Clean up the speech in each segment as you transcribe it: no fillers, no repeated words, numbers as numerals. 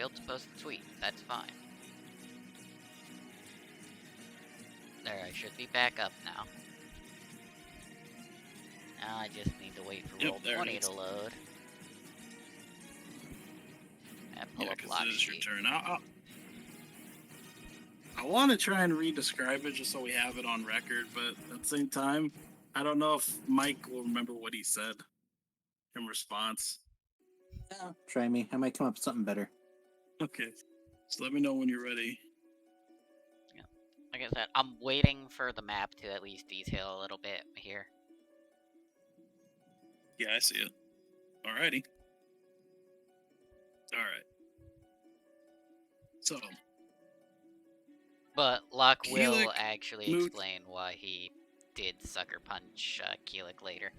failed to post a tweet. That's fine. There, I should be back up now. Now I just need to wait for Roll20 to load. And pull up log it is your sheet. turn. I want to try and re-describe it just so we have it on record, but at the same time, I don't know if Mike will remember what he said in response. Yeah, try me. I might come up with something better. Okay. So let me know when you're ready. Yeah. Like I said, I'm waiting for the map to at least detail a little bit here. Yeah, I see it. Alrighty. Alright. So. But Locke will Keelik actually explain why he did sucker punch Keelik later.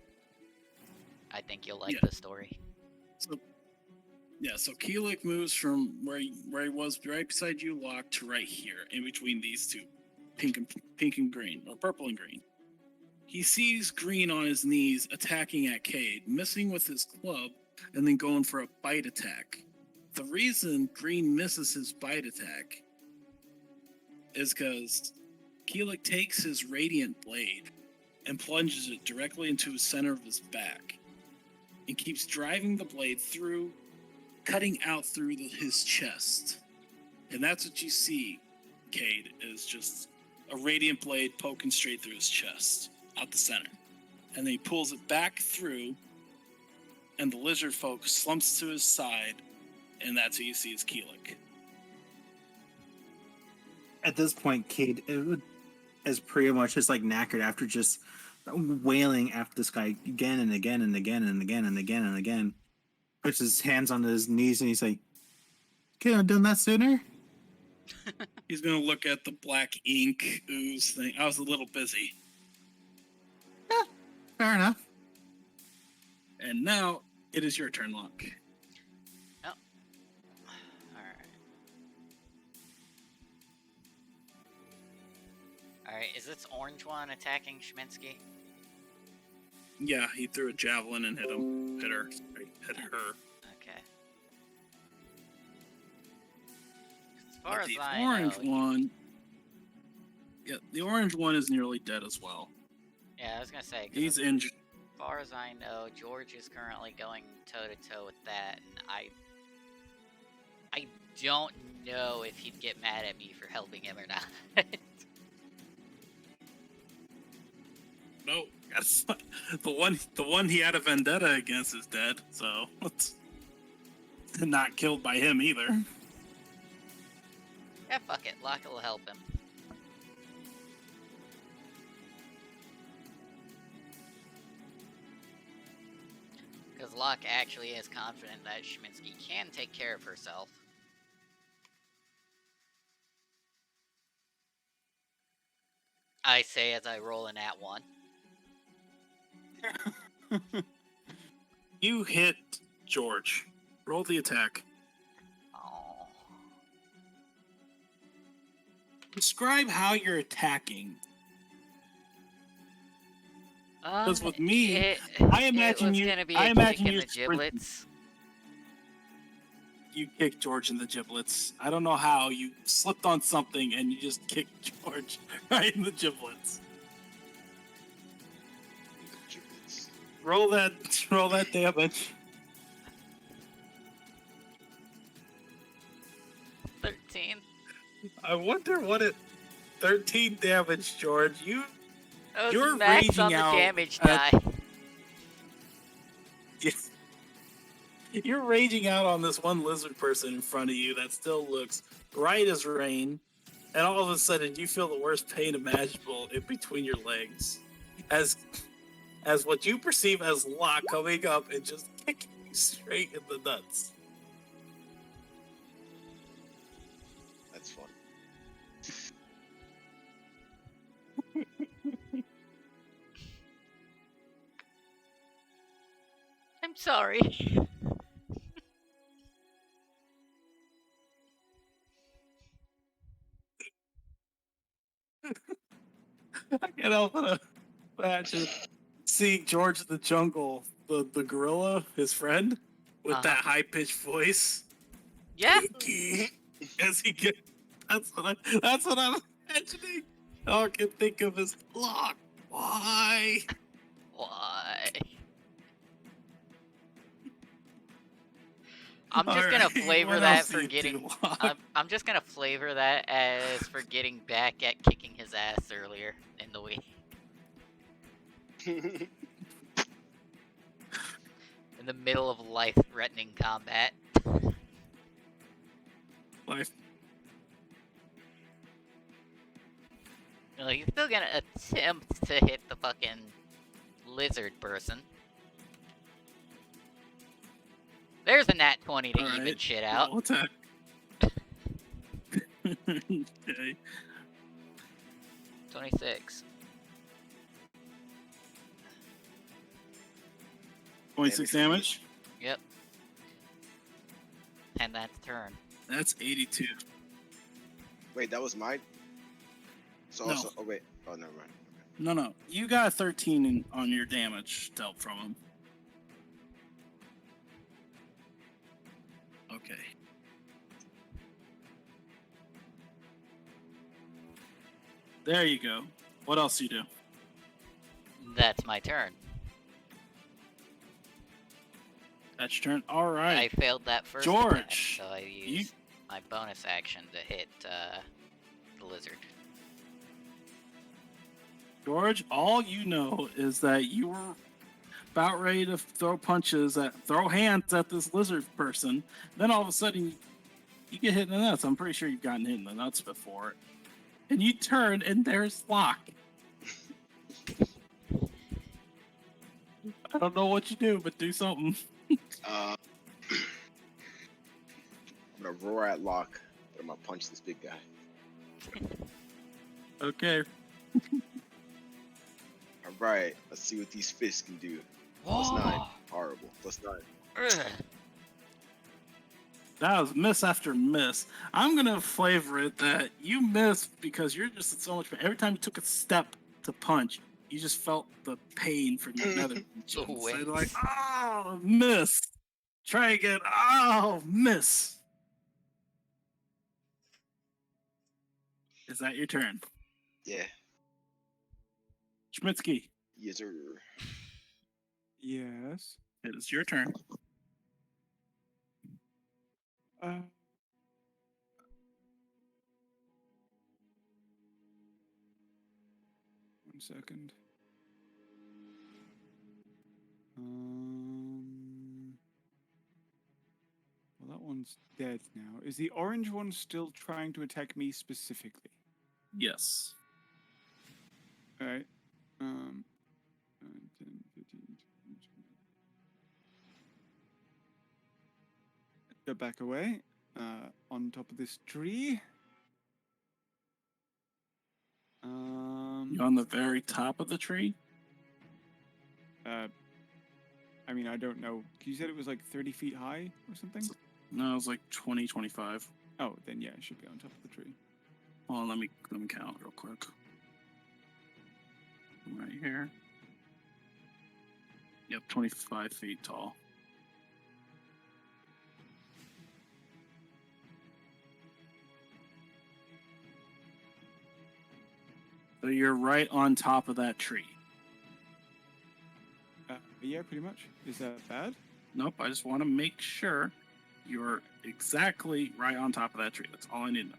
I think you'll like the story. So Keelik moves from where he was right beside you, Locke, to right here, in between these two, pink and green, or purple and green. He sees Green on his knees attacking at Cade, missing with his club, and then going for a bite attack. The reason Green misses his bite attack is because Keelik takes his radiant blade and plunges it directly into the center of his back, and keeps driving the blade through, cutting out through his chest. And that's what you see, Cade, is just a radiant blade poking straight through his chest, out the center. And then he pulls it back through, and the lizard folk slumps to his side, and that's who you see as Keelik. At this point, Cade is pretty much just like knackered after just wailing after this guy again and again and again and again and again and again. Puts his hands on his knees and he's like, "Could have done that sooner." He's gonna look at the black ink ooze thing. I was a little busy. Yeah, fair enough. And now it is your turn, Locke. Oh. Alright. Alright, is this orange one attacking Schminsky? Yeah, he threw a javelin and hit him. Hit her. Okay. As far as the I orange know, one. Yeah, the orange one is nearly dead as well. Yeah, I was gonna say. He's injured. As far as I know, George is currently going toe-to-toe with that, and I don't know if he'd get mad at me for helping him or not. No, the one he had a vendetta against is dead, so not killed by him either. Yeah, fuck it. Locke will help him. Because Locke actually is confident that Schminsky can take care of herself. I say as I roll an @1. You hit George. Roll the attack. Oh. Describe how you're attacking. Because with me, I imagine you. I imagine you. Giblets. You kicked George in the giblets. I don't know how you slipped on something and you just kicked George right in the giblets. Roll that damage. 13. I wonder what it. 13 damage, George. You're max raging on the out damage die. You're raging out on this one lizard person in front of you that still looks bright as rain, and all of a sudden you feel the worst pain imaginable in between your legs, as what you perceive as Locke coming up and just kicking you straight in the nuts. That's fun. I'm sorry. I can't help but imagine seeing George in the jungle, the gorilla, his friend, with that high-pitched voice. Yeah. As he get, that's what I'm imagining. All I can think of is lock. Why? Why? I'm just All gonna right, flavor what that else do for you getting. do, Locke? I'm just gonna flavor that as for getting back at kicking his ass earlier in the week. In the middle of life-threatening combat. Life. He's still gonna attempt to hit the fucking lizard person. There's a nat 20 to All even right, shit out. roll attack. Okay. 26. 26 damage. Yep. And that's turn. That's 82. Wait, that was mine? So No. also, oh wait. Oh, never mind. No. You got a 13 on your damage dealt from him. Okay. There you go. What else do you do? That's my turn. That's your turn. All I right. failed that first George, attack, so I used my bonus action to hit the lizard. George, all you know is that you were about ready to throw hands at this lizard person. Then all of a sudden, you get hit in the nuts. I'm pretty sure you've gotten hit in the nuts before. And you turn, and there's Locke. I don't know what you do, but do something. I'm gonna roar at Locke, but I'm gonna punch this big guy. Okay. Alright, let's see what these fists can do. +9. Horrible. +9. Ugh. That was miss after miss. I'm gonna flavor it that you missed because you're just in so much pain. Every time you took a step to punch, you just felt the pain from your nether regions. So Wait. you're like, oh, miss. Try again. Oh, miss. Is that your turn? Yeah. Schmitsky, Yes, sir. Yes. it is your turn. One second. Well, that one's dead now. Is the orange one still trying to attack me specifically? Yes. All right. 9, 10, 15, 20. Go back away. On top of this tree. You're on the very top of the tree? I mean, I don't know. You said it was like 30 feet high or something? No, it was like 20, 25. Oh, then yeah, it should be on top of the tree. Well, let me count real quick. Right here. Yep, 25 feet tall. So you're right on top of that tree. Yeah, pretty much. Is that bad? Nope, I just want to make sure you're exactly right on top of that tree. That's all I need to know.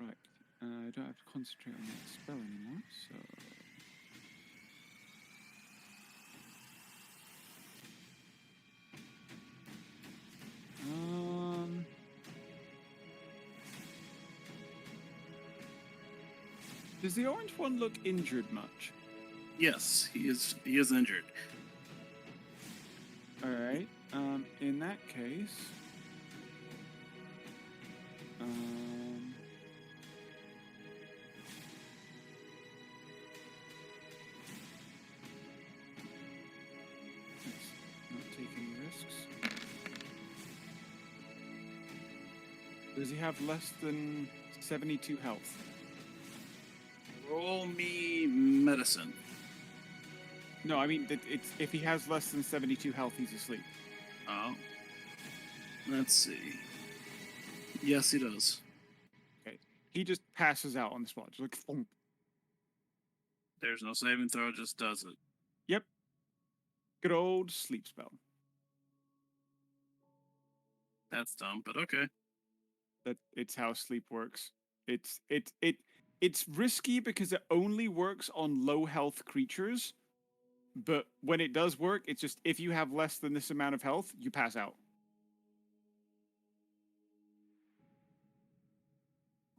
Okay. Right. I don't have to concentrate on that spell anymore, so. Does the orange one look injured much? Yes, he is injured. All right. In that case, let's not take any risks. Does he have less than 72 health? Roll me medicine. No, I mean, it's if he has less than 72 health, he's asleep. Oh. Let's see. Yes, he does. Okay. He just passes out on the spot. Just like, thump. There's no saving throw, just does it. Yep. Good old sleep spell. That's dumb, but okay. It's how sleep works. It's risky because it only works on low health creatures. But when it does work, it's just if you have less than this amount of health, you pass out.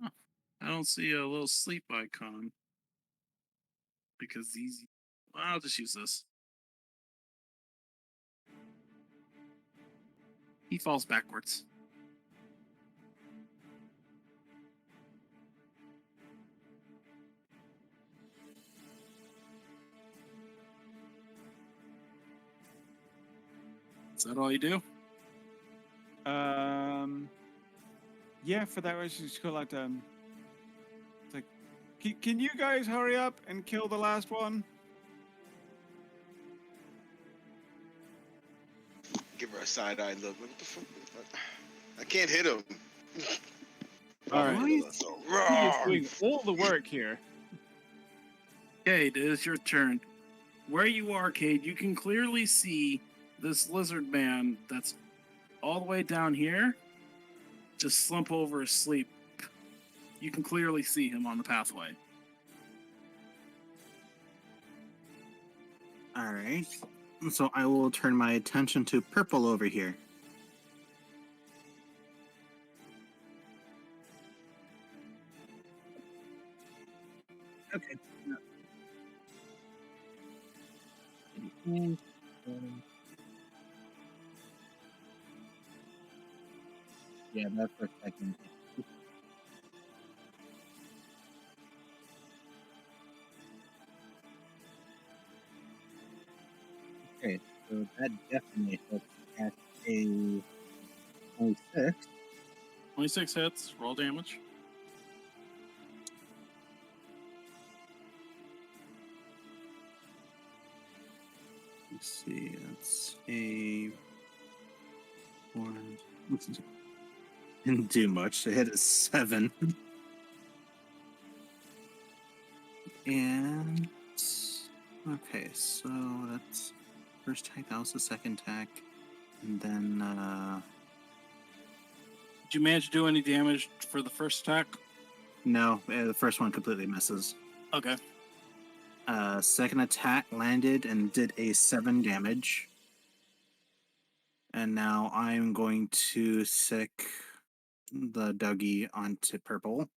Huh. I don't see a little sleep icon. Because these. Well, I'll just use this. He falls backwards. Is that all you do? Yeah, for that, I should just call out. It's like, can you guys hurry up and kill the last one? Give her a side-eye look. What the fuck? I can't hit him. All right. He is doing all the work here. Cade, it is your turn. Where you are, Cade, you can clearly see this lizard man that's all the way down here just slump over asleep. You can clearly see him on the pathway. All right. So I will turn my attention to purple over here. Okay. Yeah, that's for a second. Okay, so that definitely hits at a 26. 26 hits, roll damage. Let's see, that's a 1. Didn't do much. It hit a 7. And okay, so that's first attack. That was the second attack, and then Did you manage to do any damage for the first attack? no, the first one completely misses. Okay. Second attack landed and did a 7 damage, and now I'm going to sick the Dougie onto purple.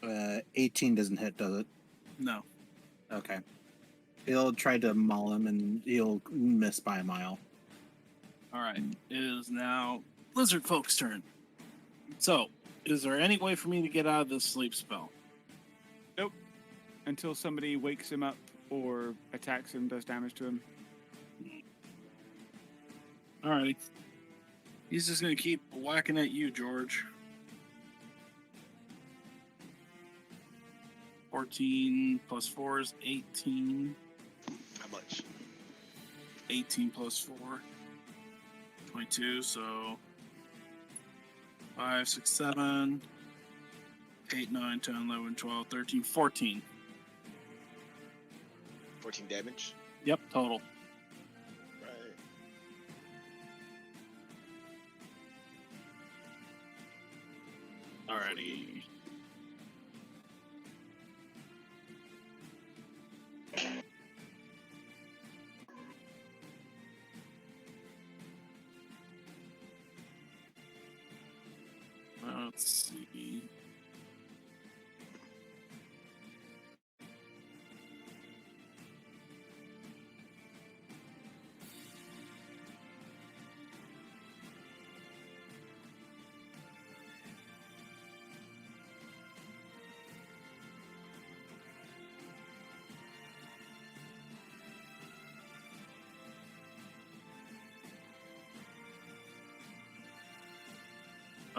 Uh, 18 doesn't hit, does it? No. Okay. He'll try to maul him, and he'll miss by a mile. All right. It is now lizard folk's turn. So, is there any way for me to get out of this sleep spell? Nope. Until somebody wakes him up or attacks him, does damage to him. Alrighty. He's just gonna keep whacking at you, George. 14 plus 4 is 18. How much? 18 plus 4. 22, so 5, 6, 7, 8, 9, 10, 11, 12, 13, 14. 14 damage? Yep, total. Right. Alrighty. Let's see.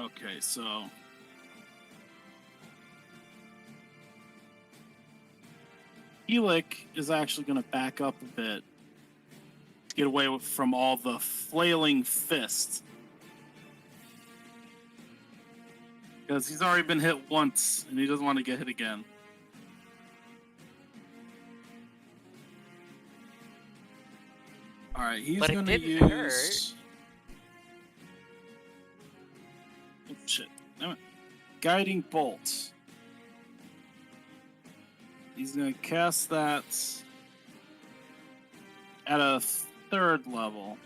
Okay, so Helic is actually going to back up a bit to get away from all the flailing fists. Because he's already been hit once, and he doesn't want to get hit again. Alright, he's But it going to didn't use... Oh, shit. Damn it. Guiding Bolt. He's going to cast that at a 3rd level.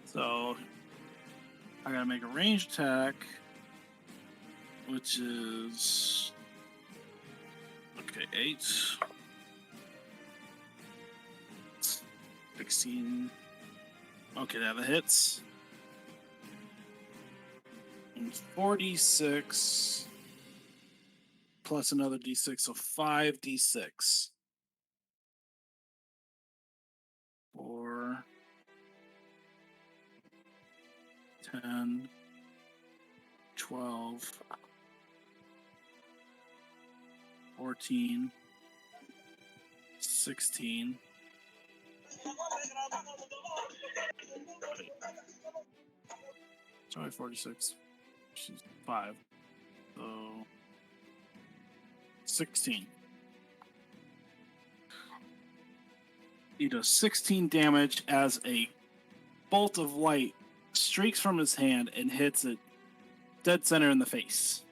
So, I gotta make a ranged attack, which is... Okay, 8. 16. Okay, that hits. And 46 plus another d6, so 5d6. 4, 10, 12, 14, 16. Sorry, 46. She's 5. So 16. He does 16 damage as a bolt of light streaks from his hand and hits it dead center in the face.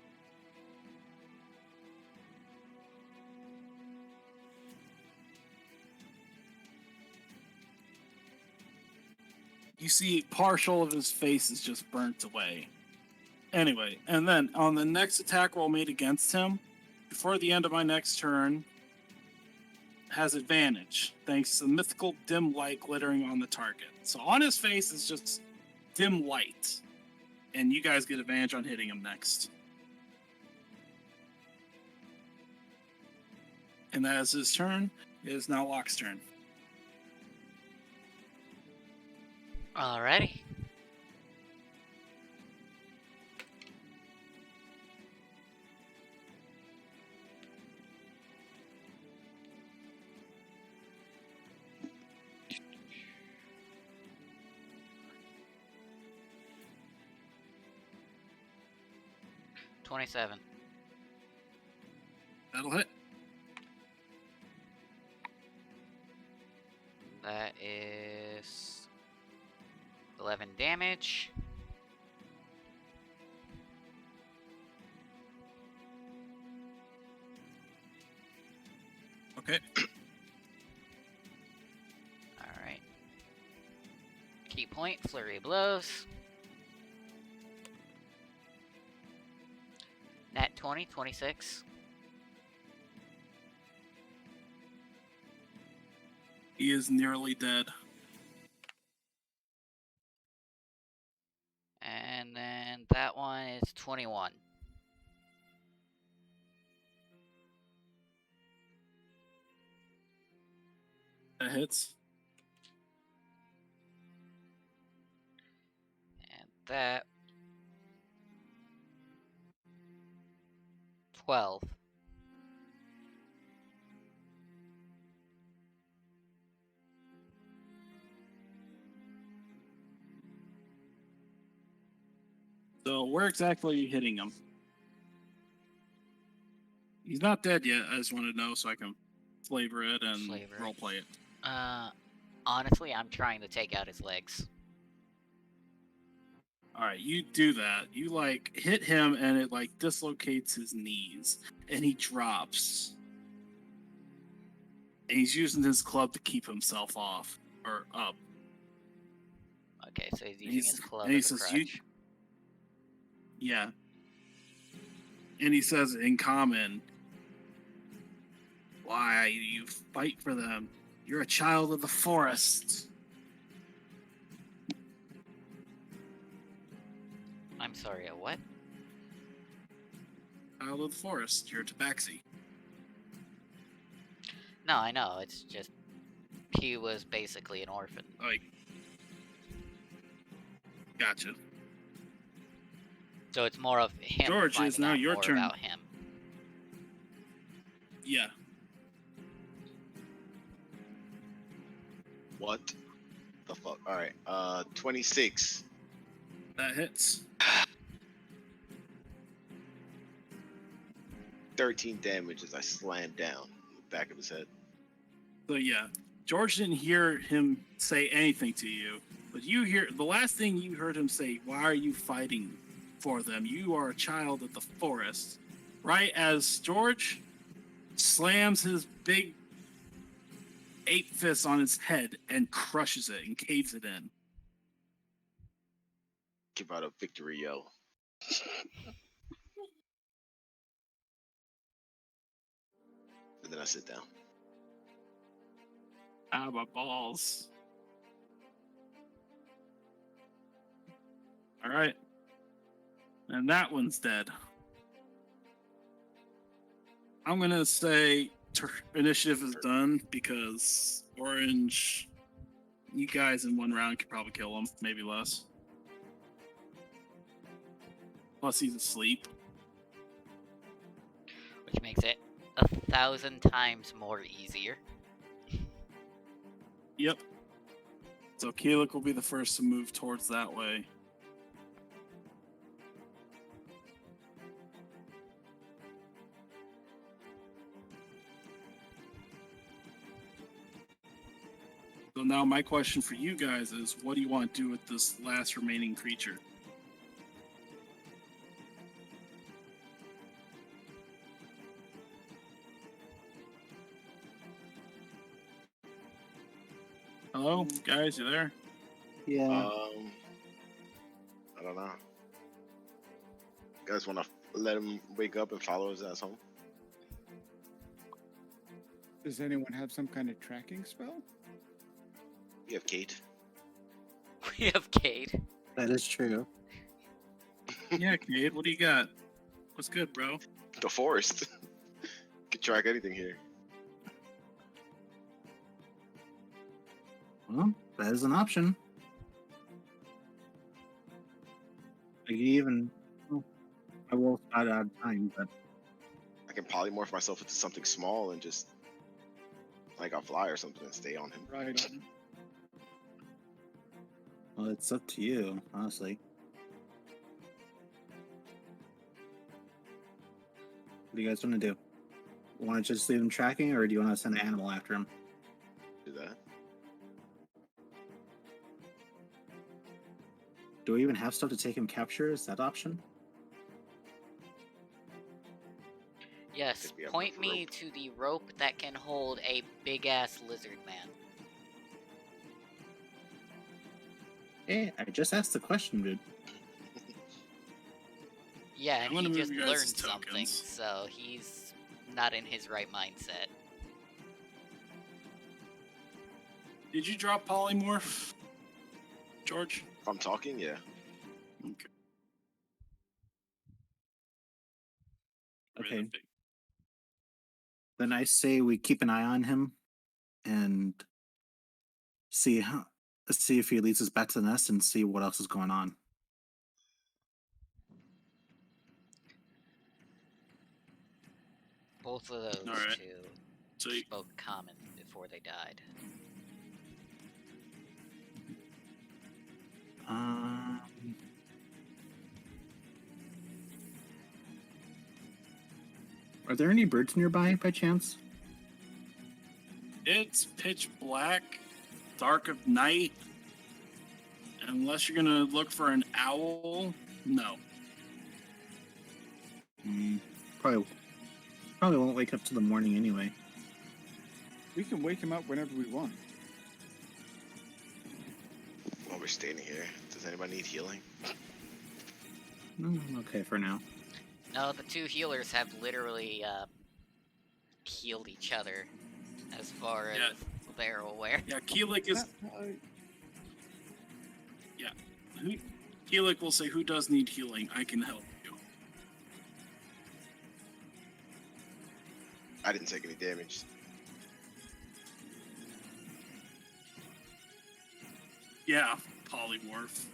You see partial of his face is just burnt away. Anyway, and then on the next attack roll made against him, before the end of my next turn, has advantage, thanks to the mythical dim light glittering on the target. So on his face is just dim light. And you guys get advantage on hitting him next. And that is his turn. It is now Locke's turn. Alrighty. $27. That'll hit. That is 11 damage. Okay. Alright. Key point, flurry of blows. Nat 20, 26. He is nearly dead. And then that one is 21. That hits. And that 12. So where exactly are you hitting him? He's not dead yet. I just want to know so I can flavor it and roleplay it. Honestly, I'm trying to take out his legs. Alright, you do that. You like hit him and it like dislocates his knees and he drops. And he's using his club to keep himself off or up. Okay, so he's using his club and he as a says, crutch. Yeah. And he says in common, "Why do you fight for them? You're a child of the forest." I'm sorry, a what? Child of the forest. You're a tabaxi. No, I know, it's just... He was basically an orphan. Like, Gotcha. So it's more of him George, finding it's now out your more turn. about him. Yeah. What the fuck? All right. 26. That hits. 13 damage as I slam down the back of his head. So yeah, George didn't hear him say anything to you, but you hear the last thing you heard him say. Why are you fighting for them? You are a child of the forest. Right as George slams his big ape fist on his head and crushes it and caves it in. Give out a victory yell. And then I sit down. Ah, my balls. All right. And that one's dead. I'm going to say initiative is done because Orange, you guys in one round could probably kill him, maybe less. Plus, he's asleep. Which makes it 1,000 times more easier. Yep. So Keelik will be the first to move towards that way. So now my question for you guys is, what do you want to do with this last remaining creature? Hello, guys, you there? Yeah. I don't know. You guys want to let him wake up and follow his ass home? Does anyone have some kind of tracking spell? You have Kate. We have Cade. That is true. Yeah, Cade, what do you got? What's good, bro? The forest. Can track anything here. Well, that is an option. I could even. Well, I will spot out of time, but I can polymorph myself into something small and just like a fly or something and stay on him. Right. well, it's up to you, honestly. What do you guys want to do? Want to just leave him tracking, or do you want to send an animal after him? Do that. Do we even have stuff to take him capture? Is that option? Yes, Could be a point me rope. to the rope that can hold a big-ass lizard man. Hey, I just asked the question, dude. Yeah, I'm and gonna he move just you guys' learned something, tokens. so he's not in his right mindset. Did you drop polymorph, George? If I'm talking, yeah. Okay. Okay. Then I say we keep an eye on him and see if he leads us back to the nest and see what else is going on. Both of those Alright. two So you, spoke common before they died. Are there any birds nearby by chance? it's pitch black, dark of night. Unless you're gonna look for an owl, no. Probably won't wake up till the morning anyway. We can wake him up whenever we want. While we're standing here, does anybody need healing? I'm okay for now. No, the two healers have literally healed each other, as far as Yeah. they're aware. Yeah, Keelik is. Keelik will say, "Who does need healing? I can help you." I didn't take any damage. Yeah, polymorph.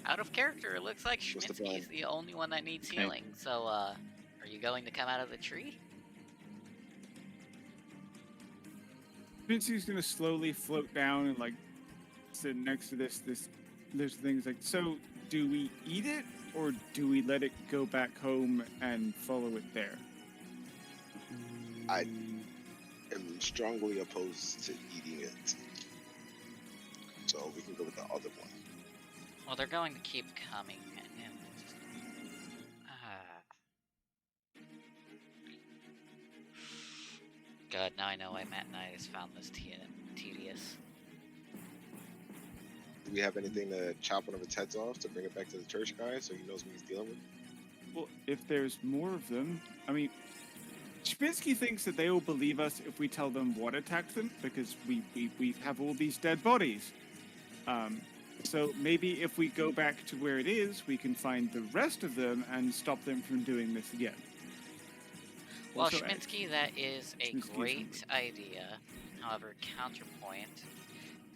Out of character, it looks like What's the Schminsky is plan? the only one that needs Okay. healing. So, are you going to come out of the tree? Vinci's gonna slowly float down and like sit next to this things like, so do we eat it or do we let it go back home and follow it there? I am strongly opposed to eating it. So we can go with the other one. Well, they're going to keep coming. And God, now I know why Matt and I has found this tedious. Do we have anything to chop one of its heads off to bring it back to the church guy so he knows what he's dealing with? Well, if there's more of them, I mean, Spinsky thinks that they will believe us if we tell them what attacked them, because we have all these dead bodies. So maybe if we go back to where it is, we can find the rest of them and stop them from doing this again. Well, Also, Schminsky, that is a Schminsky is great idea. However, counterpoint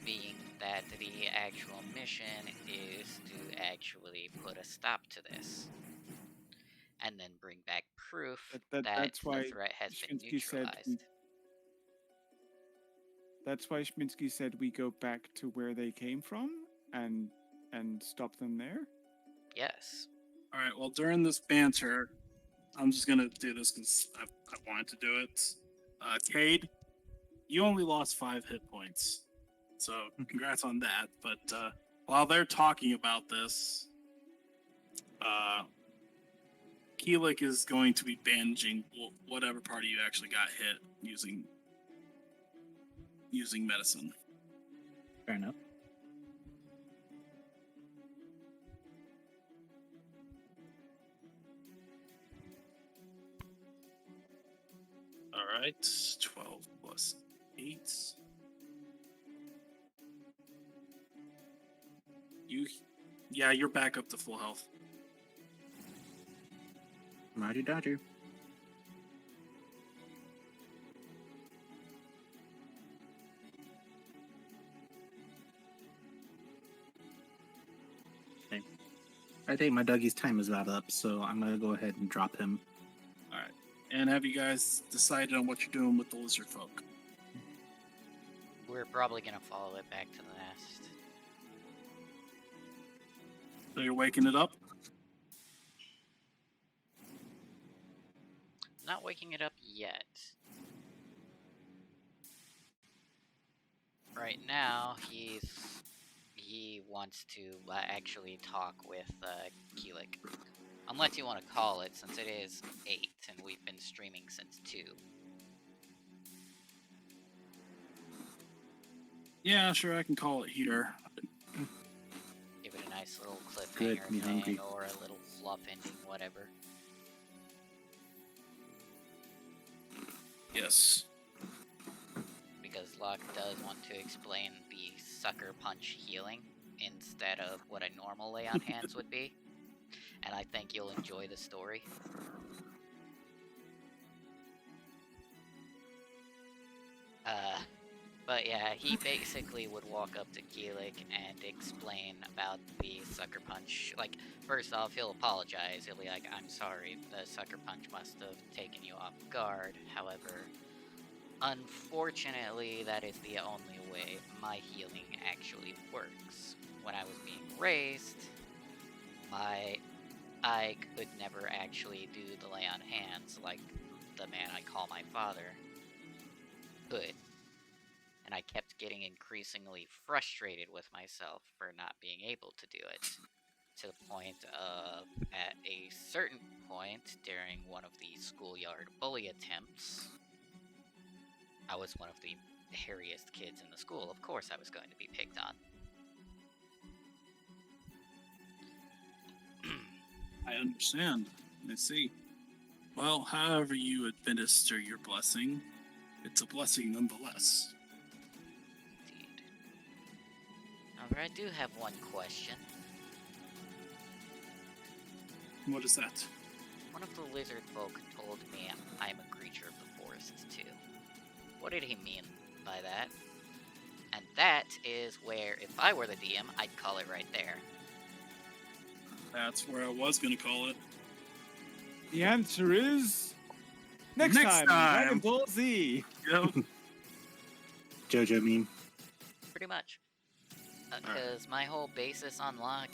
being that the actual mission is to actually put a stop to this. And then bring back proof that that's why the threat has been Schminsky said neutralized. that's why Schminsky said we go back to where they came from and stop them there. Yes. All right. Well, during this banter, I'm just gonna do this because I wanted to do it. Cade, you only lost 5 hit points, so congrats on that. But while they're talking about this, Keelik is going to be bandaging whatever part of you actually got hit using medicine. Fair enough. All right, 12 plus 8. You're back up to full health. Roger Dodger. Okay. I think my Dougie's time is about up, so I'm gonna go ahead and drop him. All right, and have you guys decided on what you're doing with the lizard folk? We're probably going to follow it back to the nest. So you're waking it up? Not waking it up yet. Right now, he wants to actually talk with Keelik. Unless you want to call it, since it is 8 and we've been streaming since 2. Yeah, sure, I can call it here. Give it a nice little Good, cliffhanger me hungry. thing or a little fluff ending, whatever. Yes. Because Locke does want to explain the sucker punch healing instead of what a normal lay on hands would be. And I think you'll enjoy the story. But yeah, he basically would walk up to Keelik and explain about the sucker punch. Like, first off, he'll apologize. He'll be like, I'm sorry, the sucker punch must have taken you off guard. However, unfortunately, that is the only way my healing actually works. When I was being raised, I could never actually do the lay on hands like the man I call my father could. And I kept getting increasingly frustrated with myself for not being able to do it. To the point of, at a certain point during one of the schoolyard bully attempts, I was one of the hairiest kids in the school. Of course I was going to be picked on. I understand. I see. Well, however you administer your blessing, it's a blessing nonetheless. Indeed. However, I do have one question. What is that? One of the lizard folk told me I'm a creature of the forest too. what did he mean by that? And that is where, if I were the DM, I'd call it right there. That's where I was gonna call it. The answer is next Next time. time. Dragon Ball Z. Yep. JoJo meme. Pretty much. Because my whole basis on Locke